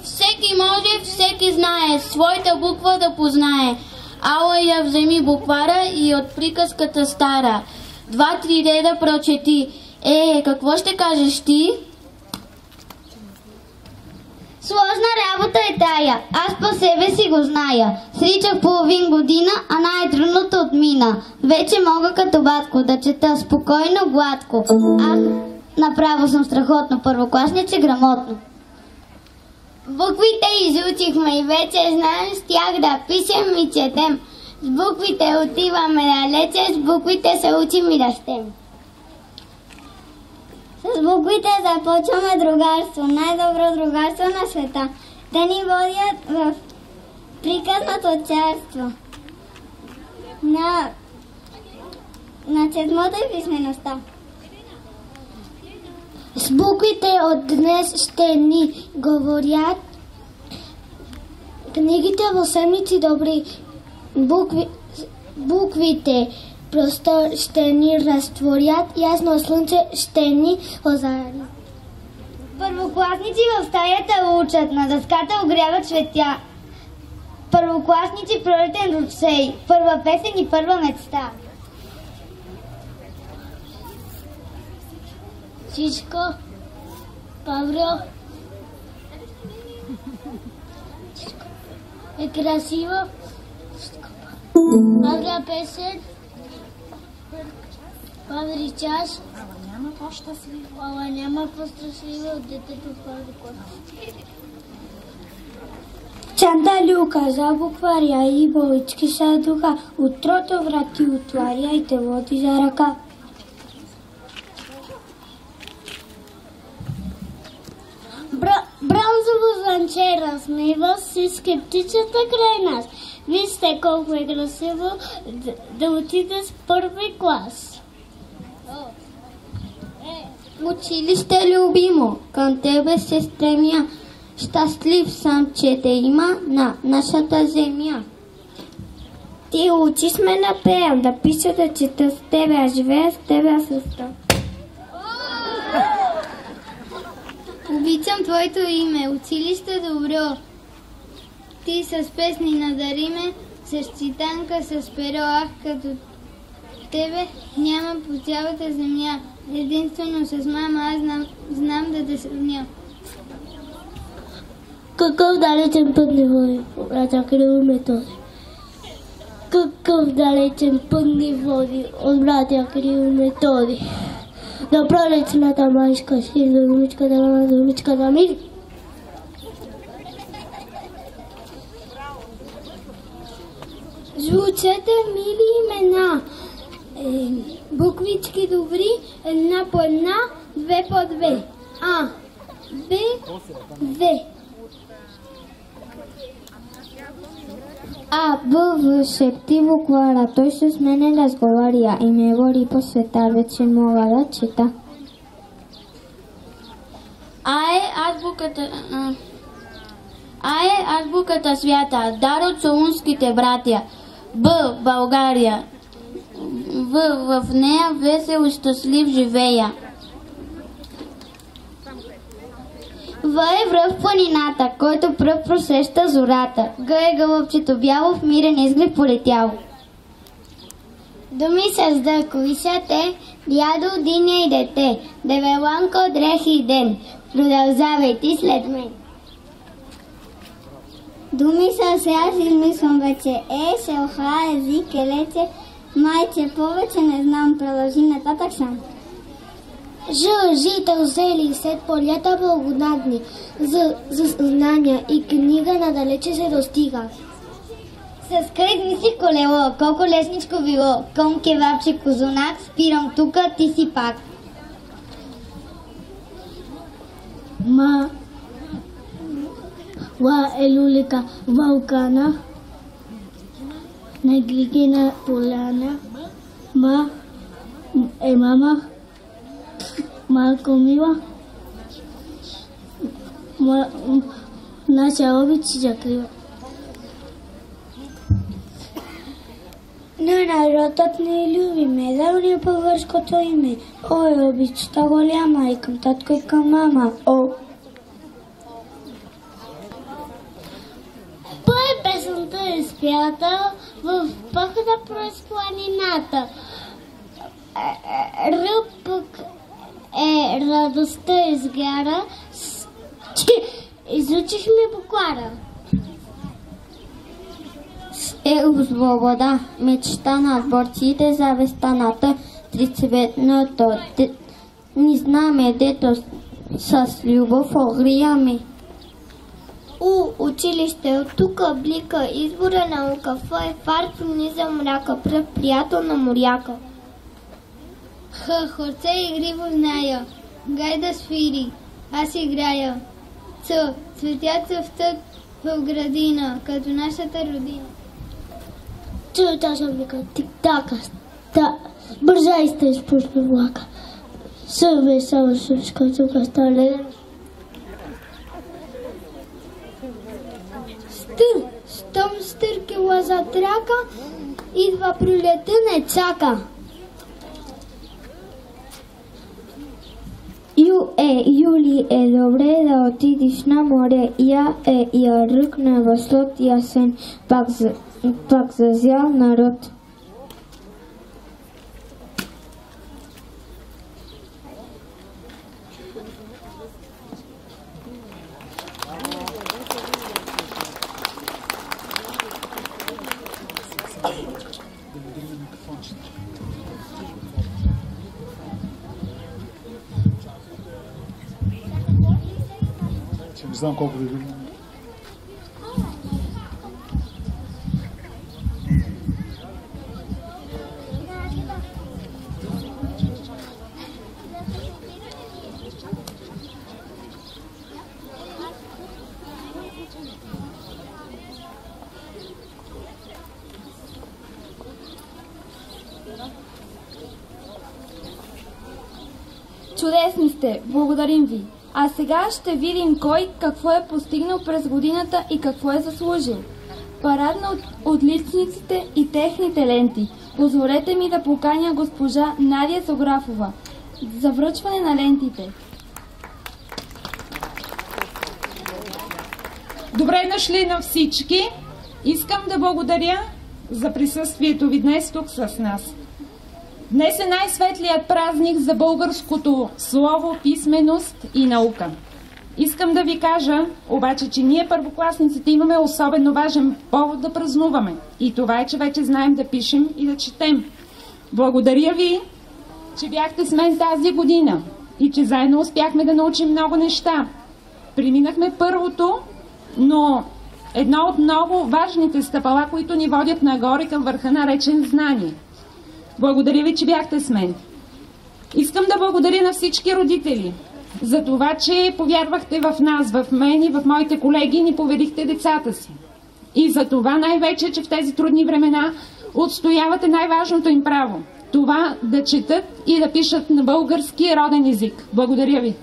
Всеки може, всеки знае, своята буква да познае. Ала я вземи буквара и от приказката стара. 2-3 реда прочети. Какво ще кажеш ти? Сложна работа е тая, аз по себе си го зная. Сричах половин година, а най-трудното отмина. Вече мога като батко да чета спокойно, гладко. Направо съм страхотно първокласниче, грамотно. Буквите изучихме и вече знаем с тях да пишем и четем. С буквите отиваме далече, с буквите се учим и растем. С буквите започваме другарство, най-добро другарство на света. Те ни водят в приказното царство на четмото и писмеността. С буквите от днес ще ни говорят книгите вълшебници добри. Буквите простор ще ни разтворят, ясно слънце ще ни озари. Първокласници в стаята учат, на дъската огряват светя. Първокласници пролетен ручей, първа песен и първа мечта. Всичко, Павло, е красиво. Павля песен, Павли час, ала няма по-щастливо от детето в първи клас. Чандалю каза букваря и болички са духа, утрото врати отваря и те води за ръка. Бронзово звънче размива си скептичната край нас. Вижте колко е красиво да отиде с първи клас. Училище любимо, към тебе се стремя. Щастлив съм, че те има на нашата земя. Ти учиш ме да пея, да пиша, да чета с тебе, а живея с тебе, а съста. Обичам твоето име, училище добро. Ти с песни надари ме, с читанка, с перо, ах, като тебе няма по цялата земя. Единствено с мама аз знам да те сравня. Какъв далечен път не води, братя Кирил и Методи. Какъв далечен път не води, от братя Кирил и Методи. На пролетната майска си, думичката ми. Звучете мили имена, буквички добри, една по една, две по две. А, Б, В. А, Б, В, шепти буквара, той с мене разговаря и ме води по света, вече мога да чета. А е азбуката свята, дар от солунските братя. Б, България. В нея весел и щастлив живея. В е връв планината, който пръв просеща зората. Г е гълъбчето бяло в мирен изглед полетяло. Думи с Д, кои са те? Дядо, диня и дете. Девеланко, дрехи и ден. Продължавай ти след мен. Думи са се, аз измислям вече. Селха, език, елече. Майче, повече не знам, продължи нататък сам. Ж, жител, зели, след полята благодатни, за знания и книга надалече се достига. С кръг мисли колело, колко лесничко било, кон кебабче козунак, спирам тука, ти си пак. Ла е люлика вълкана, на гликина поляна, е мама, малко мила, наша обич закрива. На народът ни люби ме, да ни българското име. Ой, обичта голяма и към татко и към мама. О! Пой песента е спята в пъхата през планината. Ръпък е радостта изгара, че изучихме буквара. Свобода, мечта на борците за вестаната, трицветното ни знаме, дето с любов огрияме. Училище от тука блика, избора наука, фой фарт ни за мрака, пръв приятел на моряка. Хорце игриво зная, гай да свири, аз играя. Цветят цъфтат в градина, като нашата родина. Чута съм вика, тик-така, бързай сте изпушна влака. Съве само шушка, тука стале. Щом стъркила за трака, идва пролета не чака. Юли е добре да отидеш на море. Я ръкна възлот ясен, пак зазял народ. Не знам колко ви видим. Чудесни сте! Благодарим ви! А сега ще видим кой какво е постигнал през годината и какво е заслужил. Парад на отличниците и техните ленти. Позволете ми да поканя госпожа Надя Зографова за връчване на лентите. Добре дошли на всички! Искам да благодаря за присъствието ви днес тук с нас. Днес е най-светлият празник за българското слово, писменост и наука. Искам да ви кажа, обаче, че ние първокласниците имаме особено важен повод да празнуваме. И това е, че вече знаем да пишем и да четем. Благодаря ви, че бяхте с мен тази година и че заедно успяхме да научим много неща. Преминахме първото, но едно от много важните стъпала, които ни водят нагоре към върха, наречен знание. Благодаря ви, че бяхте с мен. Искам да благодаря на всички родители за това, че повярвахте в нас, в мен и в моите колеги и ни поверихте децата си. И за това най-вече, че в тези трудни времена отстоявате най-важното им право. Това да четат и да пишат на български роден език. Благодаря ви.